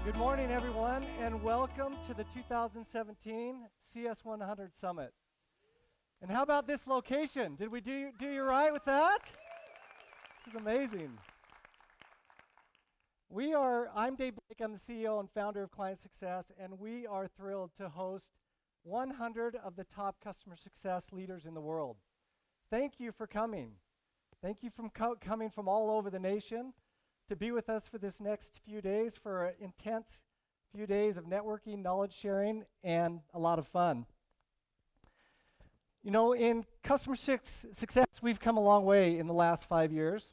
Good morning, everyone, and welcome to the 2017 CS100 Summit. And how about this location? Did we do you right with that? This is amazing. I'm Dave Blake, I'm the CEO and founder of ClientSuccess, and we are thrilled to host 100 of the top customer success leaders in the world. Thank you for coming. Thank you for coming from all over the nation to be with us for this next few days, for an intense few days of networking, knowledge sharing, and a lot of fun. You know, in customer success, we've come a long way in the last 5 years.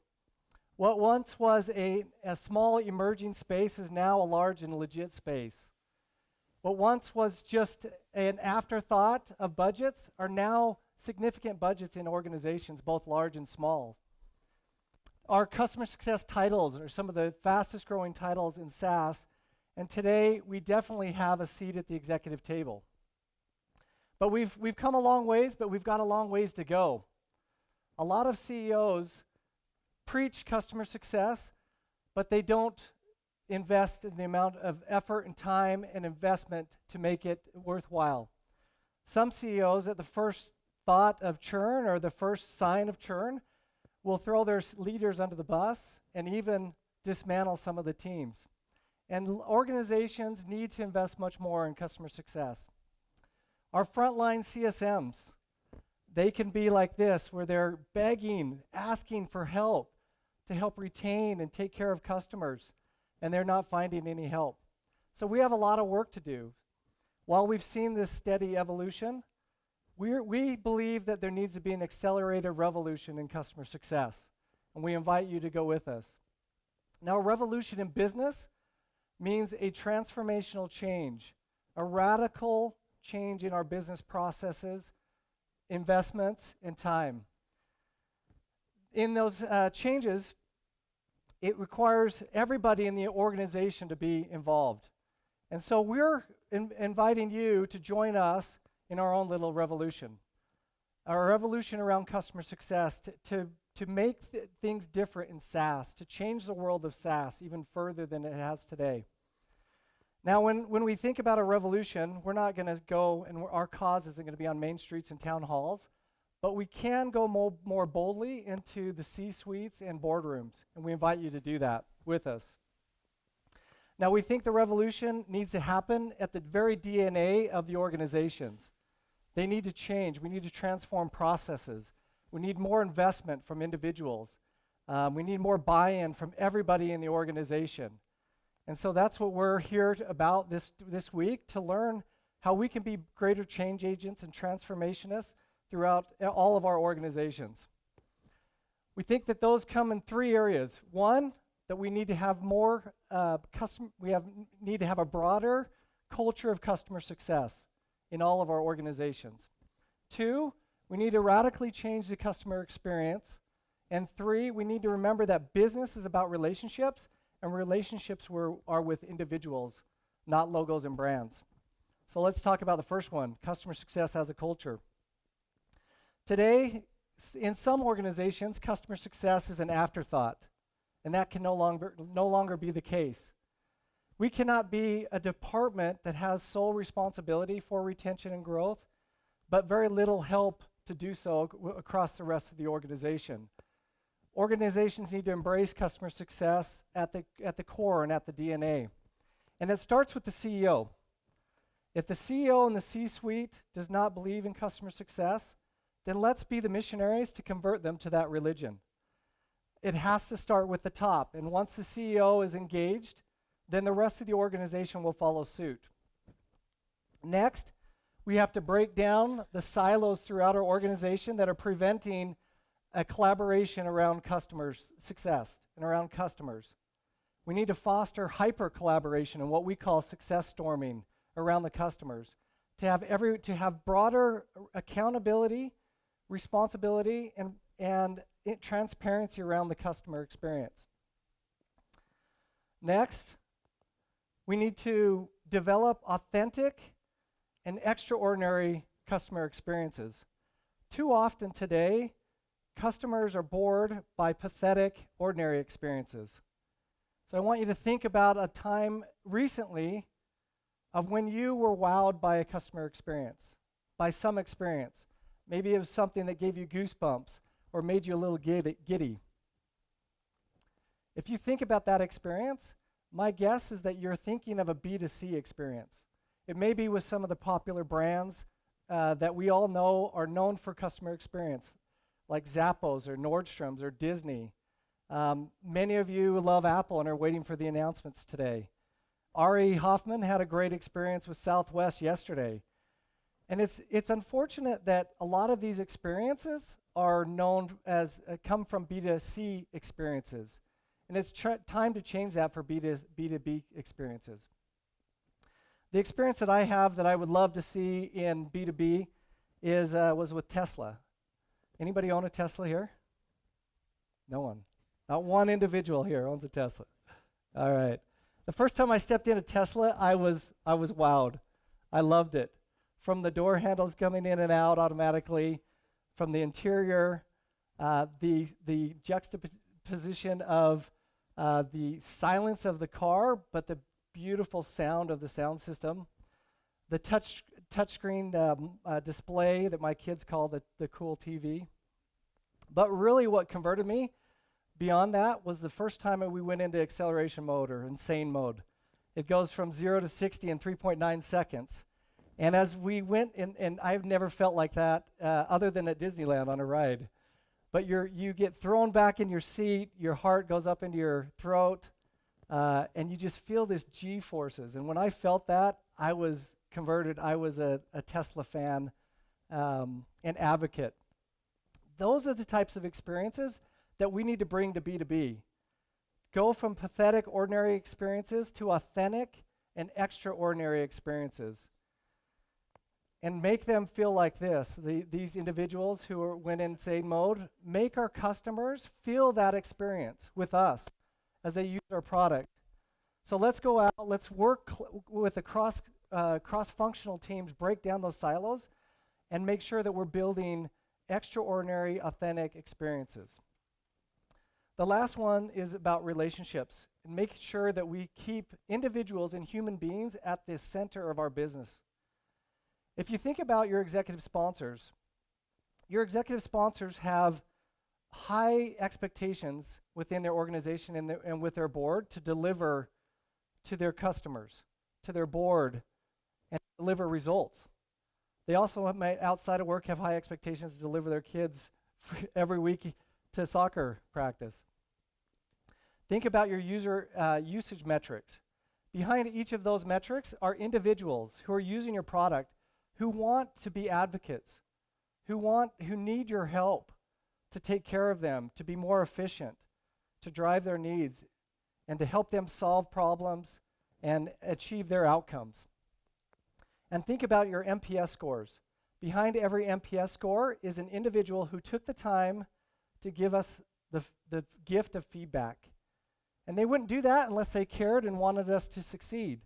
What once was a small emerging space is now a large and legit space. What once was just an afterthought of budgets are now significant budgets in organizations, both large and small. Our customer success titles are some of the fastest growing titles in SaaS, and today we definitely have a seat at the executive table. But we've come a long ways, but we've got a long ways to go. A lot of CEOs preach customer success, but they don't invest in the amount of effort and time and investment to make it worthwhile. Some CEOs at the first thought of churn or the first sign of churn will throw their leaders under the bus and even dismantle some of the teams. And organizations need to invest much more in customer success. Our frontline CSMs, they can be like this, where they're begging, asking for help to help retain and take care of customers, and they're not finding any help. So we have a lot of work to do. While we've seen this steady evolution, we believe that there needs to be an accelerated revolution in customer success, and we invite you to go with us. Now, a revolution in business means a transformational change, a radical change in our business processes, investments, and time. In those changes, it requires everybody in the organization to be involved. And so we're inviting you to join us in our own little revolution, our revolution around customer success, to make things different in SaaS, to change the world of SaaS even further than it has today. Now, when we think about a revolution, we're not going to go, and our cause isn't going to be on main streets and town halls, but we can go more boldly into the C-suites and boardrooms, and we invite you to do that with us. Now, we think the revolution needs to happen at the very DNA of the organizations. They need to change. We need to transform processes. We need more investment from individuals. We need more buy-in from everybody in the organization. And so that's what we're here about this week, to learn how we can be greater change agents and transformationists throughout all of our organizations. We think that those come in 3 areas. One, that we need to have more need to have a broader culture of customer success in all of our organizations. 2, we need to radically change the customer experience. And 3, we need to remember that business is about relationships, and relationships are with individuals, not logos and brands. So let's talk about the first one, customer success as a culture. Today, in some organizations, customer success is an afterthought, and that can no longer be the case. We cannot be a department that has sole responsibility for retention and growth, but very little help to do so across the rest of the organization. Organizations need to embrace customer success at the core and at the DNA. And it starts with the CEO. If the CEO and the C-suite does not believe in customer success, then let's be the missionaries to convert them to that religion. It has to start with the top, and once the CEO is engaged, then the rest of the organization will follow suit. Next, we have to break down the silos throughout our organization that are preventing a collaboration around customers' success and around customers. We need to foster hyper collaboration and what we call success storming around the customers, to have broader accountability, responsibility, and transparency around the customer experience. Next, we need to develop authentic and extraordinary customer experiences. Too often today, customers are bored by pathetic, ordinary experiences. So I want you to think about a time recently of when you were wowed by a customer experience, by some experience. Maybe it was something that gave you goosebumps or made you a little giddy. If you think about that experience, my guess is that you're thinking of a B2C experience. It may be with some of the popular brands that we all know are known for customer experience, like Zappos or Nordstrom's or Disney. Many of you love Apple and are waiting for the announcements today. Ari Hoffman had a great experience with Southwest yesterday. And it's unfortunate that a lot of these experiences are known as, come from B2C experiences. And it's time to change that for B2B experiences. The experience that I have that I would love to see in B2B was with Tesla. Anybody own a Tesla here? No one. Not one individual here owns a Tesla. All right. The first time I stepped into Tesla, I was wowed. I loved it. From the door handles coming in and out automatically, from the interior, the juxtaposition of the silence of the car, but the beautiful sound of the sound system, the touchscreen display that my kids call the cool TV. But really what converted me beyond that was the first time we went into acceleration mode or insane mode. It goes from 0 to 60 in 3.9 seconds. And as we went, and I've never felt like that other than at Disneyland on a ride. But you get thrown back in your seat, your heart goes up into your throat, and you just feel this G-forces. And when I felt that, I was converted. I was a Tesla fan and advocate. Those are the types of experiences that we need to bring to B2B. Go from pathetic, ordinary experiences to authentic and extraordinary experiences. And make them feel like this. These individuals who went in insane mode, make our customers feel that experience with us as they use our product. So let's go out, let's work with the cross-functional teams, break down those silos, and make sure that we're building extraordinary, authentic experiences. The last one is about relationships, and making sure that we keep individuals and human beings at the center of our business. If you think about your executive sponsors have high expectations within their organization and with their board to deliver to their customers, to their board, and deliver results. They also might, outside of work, have high expectations to deliver their kids every week to soccer practice. Think about your user usage metrics. Behind each of those metrics are individuals who are using your product, who want to be advocates, who need your help to take care of them, to be more efficient, to drive their needs, and to help them solve problems and achieve their outcomes. And think about your NPS scores. Behind every NPS score is an individual who took the time to give us the gift of feedback. And they wouldn't do that unless they cared and wanted us to succeed.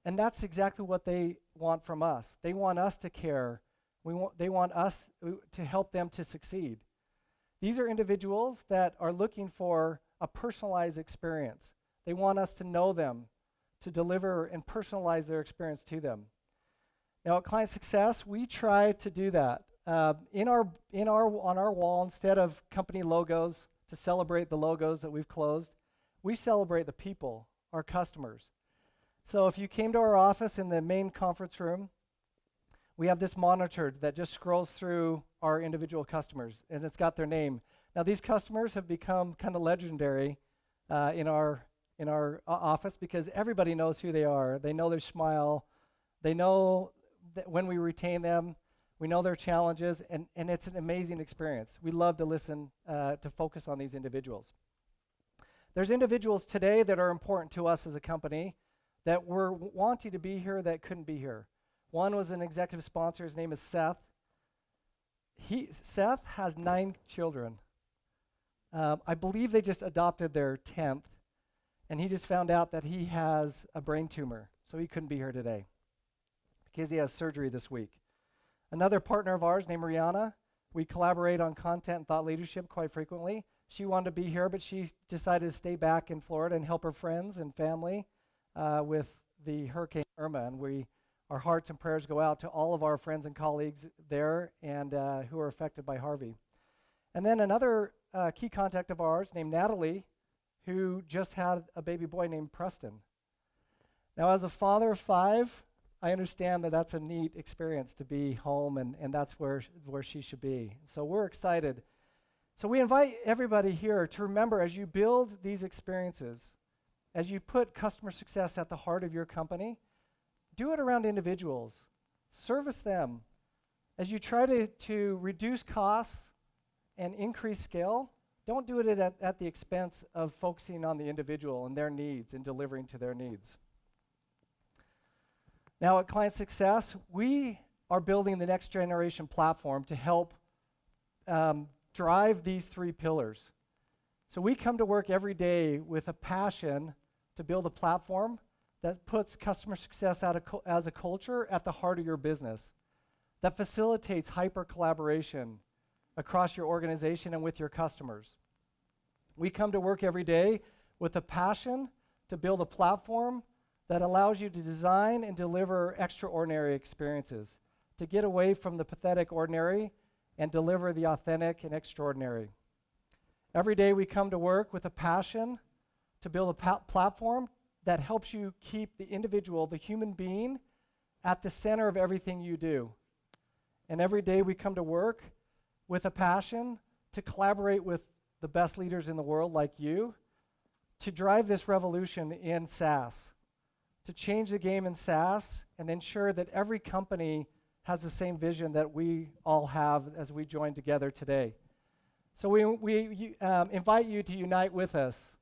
And that's exactly what they want from us. They want us to care. They want us to help them to succeed. These are individuals that are looking for a personalized experience. They want us to know them, to deliver and personalize their experience to them. Now at ClientSuccess, we try to do that. On our wall, instead of company logos to celebrate the logos that we've closed, we celebrate the people, our customers. So if you came to our office in the main conference room, we have this monitor that just scrolls through our individual customers, and it's got their name. Now these customers have become kind of legendary in our office because everybody knows who they are. They know their smile. They know that when we retain them, we know their challenges, and it's an amazing experience. We love to listen, to focus on these individuals. There's individuals today that are important to us as a company that were wanting to be here that couldn't be here. One was an executive sponsor. His name is Seth. Seth has 9 children. I believe they just adopted their 10th, and he just found out that he has a brain tumor, so he couldn't be here today because he has surgery this week. Another partner of ours named Arianna, we collaborate on content and thought leadership quite frequently. She wanted to be here, but she decided to stay back in Florida and help her friends and family with the Hurricane Irma. And our hearts and prayers go out to all of our friends and colleagues there and who are affected by Harvey. And then another key contact of ours named Natalie, who just had a baby boy named Preston. Now, as a father of 5, I understand that that's a neat experience to be home, and that's where she should be. So we're excited. So we invite everybody here to remember, as you build these experiences, as you put customer success at the heart of your company, do it around individuals. Service them. As you try to reduce costs and increase scale, don't do it at the expense of focusing on the individual and their needs and delivering to their needs. Now at ClientSuccess, we are building the next generation platform to help drive these 3 pillars. So we come to work every day with a passion to build a platform that puts customer success as a culture at the heart of your business, that facilitates hyper collaboration across your organization and with your customers. We come to work every day with a passion to build a platform that allows you to design and deliver extraordinary experiences, to get away from the pathetic ordinary and deliver the authentic and extraordinary. Every day we come to work with a passion to build a platform that helps you keep the individual, the human being, at the center of everything you do. And every day we come to work with a passion to collaborate with the best leaders in the world like you to drive this revolution in SaaS, to change the game in SaaS and ensure that every company has the same vision that we all have as we join together today. So we invite you to unite with us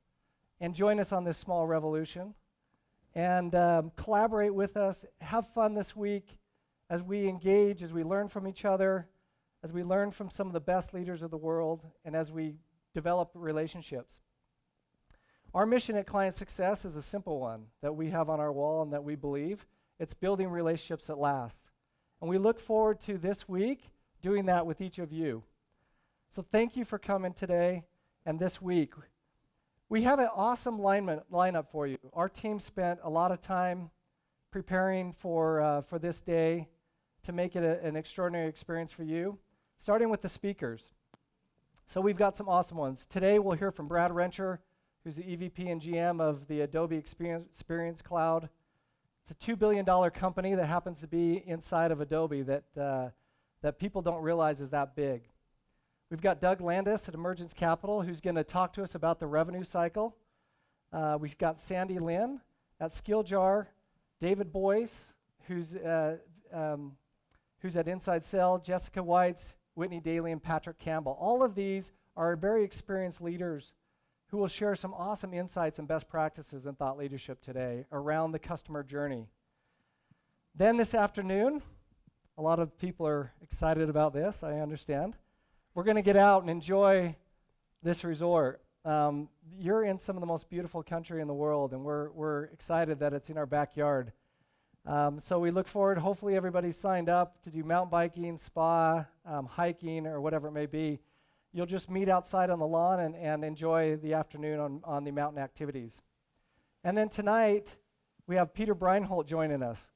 and join us on this small revolution and collaborate with us. Have fun this week as we engage, as we learn from each other, as we learn from some of the best leaders of the world, and as we develop relationships. Our mission at ClientSuccess is a simple one that we have on our wall and that we believe. It's building relationships that last. And we look forward to this week doing that with each of you. So thank you for coming today and this week. We have an awesome lineup for you. Our team spent a lot of time preparing for this day to make it an extraordinary experience for you, starting with the speakers. So we've got some awesome ones. Today we'll hear from Brad Rencher, who's the EVP and GM of the Adobe Experience Cloud. It's a $2 billion company that happens to be inside of Adobe that people don't realize is that big. We've got Doug Landis at Emergence Capital, who's going to talk to us about the revenue cycle. We've got Sandy Lynn at SkillJar, David Boyce, who's at Inside Sell, Jessica Weitz, Whitney Daly, and Patrick Campbell. All of these are very experienced leaders who will share some awesome insights and best practices in thought leadership today around the customer journey. Then this afternoon, a lot of people are excited about this, I understand. We're going to get out and enjoy this resort. You're in some of the most beautiful country in the world, and we're excited that it's in our backyard. So we look forward, hopefully everybody's signed up to do mountain biking, spa, hiking, or whatever it may be. You'll just meet outside on the lawn and enjoy the afternoon on the mountain activities. And then tonight, we have Peter Breinholt joining us.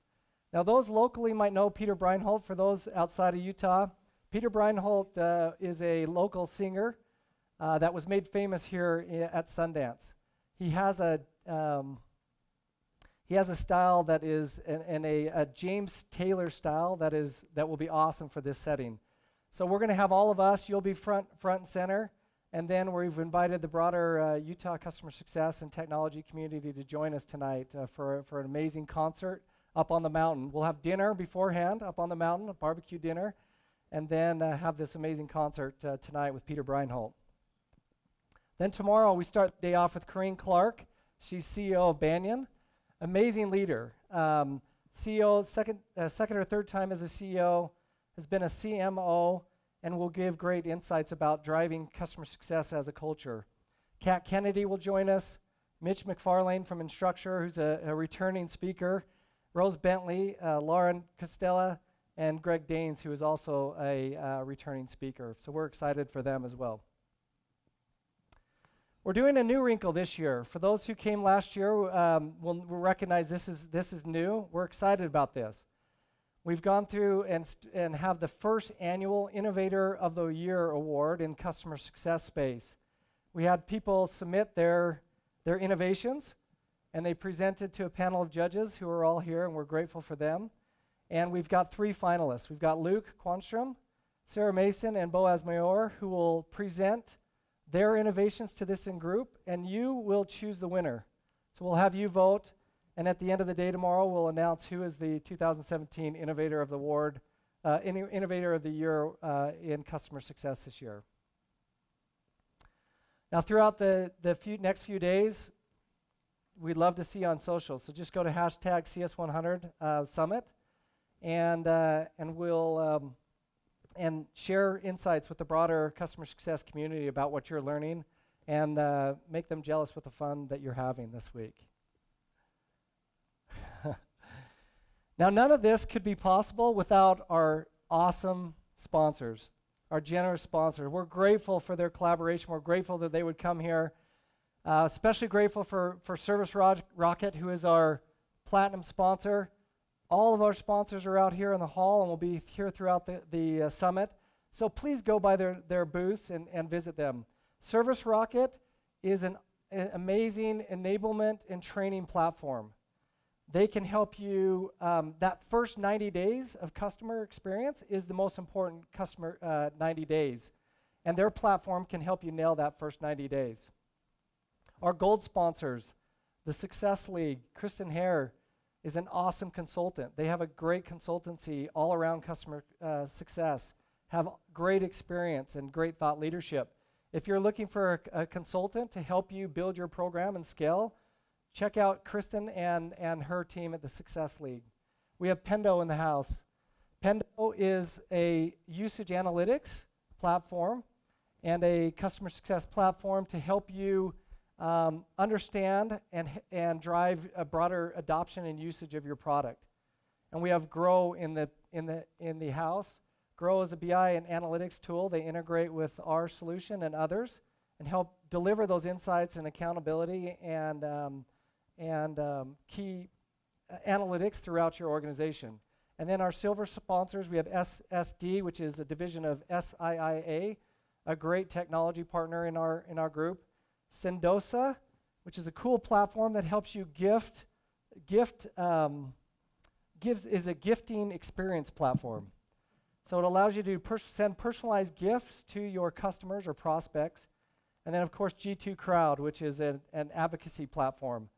Now, those locally might know Peter Breinholt. For those outside of Utah, Peter Breinholt is a local singer that was made famous here at Sundance. He has a style that is a James Taylor style that will be awesome for this setting. So we're going to have all of us. You'll be front and center, and then we've invited the broader Utah customer success and technology community to join us tonight for an amazing concert up on the mountain. We'll have dinner beforehand up on the mountain, a barbecue dinner, and then have this amazing concert tonight with Peter Breinholt. Then tomorrow we start the day off with Karine Clark. She's CEO of Banyan. Amazing leader. CEO, second or third time as a CEO, has been a CMO, and will give great insights about driving customer success as a culture. Kat Kennedy will join us. Mitch McFarlane from Instructure, who's a returning speaker. Rose Bentley, Lauren Costella, and Greg Danes, who is also a returning speaker. So we're excited for them as well. We're doing a new wrinkle this year. For those who came last year, we'll recognize this is new. We're excited about this. We've gone through and have the first annual Innovator of the Year award in customer success space. We had people submit their innovations, and they presented to a panel of judges who are all here, and we're grateful for them. And we've got 3 finalists. We've got Luke Quanstrom, Sarah Mason, and Boaz Mayor, who will present their innovations to this in group, and you will choose the winner. So we'll have you vote, and at the end of the day tomorrow, we'll announce who is the 2017 Innovator of the Award, Innovator of the Year in customer success this year. Now, throughout the next few days, we'd love to see you on social. So just go to hashtag CS100 Summit, and we'll and share insights with the broader customer success community about what you're learning, and make them jealous with the fun that you're having this week. Now, none of this could be possible without our awesome sponsors, our generous sponsors. We're grateful for their collaboration. We're grateful that they would come here. Especially grateful for ServiceRocket, who is our platinum sponsor. All of our sponsors are out here in the hall and will be here throughout the summit. So please go by their booths and visit them. ServiceRocket is an amazing enablement and training platform. They can help you, that first 90 days of customer experience is the most important customer 90 days. And their platform can help you nail that first 90 days. Our gold sponsors, the Success League, Kristen Hare is an awesome consultant. They have a great consultancy all around customer success, have great experience and great thought leadership. If you're looking for a consultant to help you build your program and scale, check out Kristen and her team at the Success League. We have Pendo in the house. Pendo is a usage analytics platform and a customer success platform to help you understand and drive a broader adoption and usage of your product. And we have Grow in the house. Grow is a BI and analytics tool. They integrate with our solution and others and help deliver those insights and accountability and key analytics throughout your organization. And then our silver sponsors, we have SSD, which is a division of SIIA, a great technology partner in our group. Sendosa, which is a cool platform that helps you is a gifting experience platform. So it allows you to send personalized gifts to your customers or prospects. And then, of course, G2 Crowd, which is an advocacy platform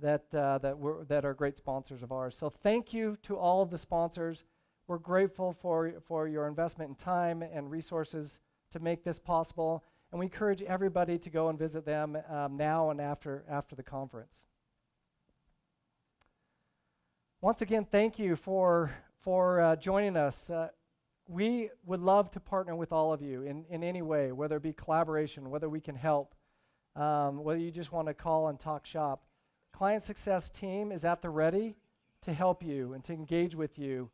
that are great sponsors of ours. So thank you to all of the sponsors. We're grateful for your investment in time and resources to make this possible. And we encourage everybody to go and visit them now and after the conference. Once again, thank you for joining us. We would love to partner with all of you in any way, whether it be collaboration, whether we can help, whether you just want to call and talk shop. ClientSuccess team is at the ready to help you and to engage with you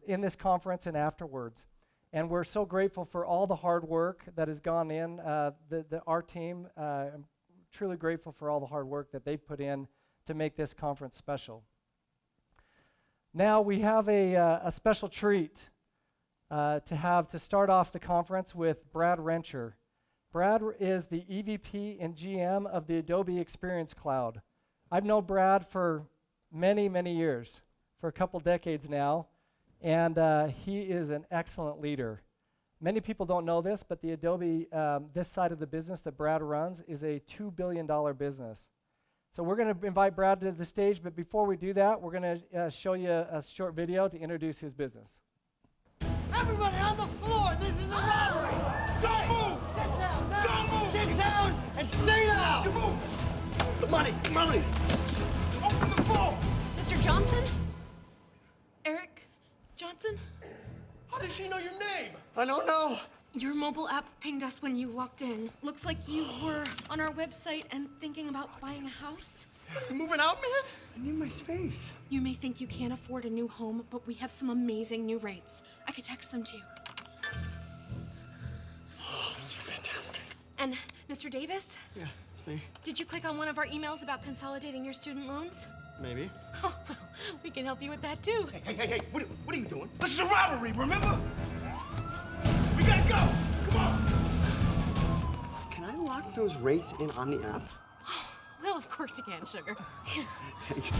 in this conference and afterwards. And we're so grateful for all the hard work that has gone in. Our team, I'm truly grateful for all the hard work that they've put in to make this conference special. Now we have a special treat to start off the conference with Brad Rencher. Brad is the EVP and GM of the Adobe Experience Cloud. I've known Brad for many, many years, for a couple decades now. And he is an excellent leader. Many people don't know this, but the Adobe, this side of the business that Brad runs, is a $2 billion business. So we're going to invite Brad to the stage, but before we do that, we're going to show you a short video to introduce his business. Everybody on the floor! This is a robbery! Don't move! Get down! Now. Don't move! Get down and stay down! You move! The money! Money! Open the phone! Mr. Johnson? Eric Johnson? How does she know your name? I don't know. Your mobile app pinged us when you walked in. Looks like you were on our website and thinking about buying a house. You moving out, man? I need my space. You may think you can't afford a new home, but we have some amazing new rates. I could text them to you. Oh, those are fantastic. And Mr. Davis, Yeah, it's me. did you click on one of our emails about consolidating your student loans? Maybe. Oh, well, we can help you with that too. Hey, what are you doing? This is a robbery, remember? We gotta go! Come on! Can I lock those rates in on the app? Well, of course you can, sugar. Thanks.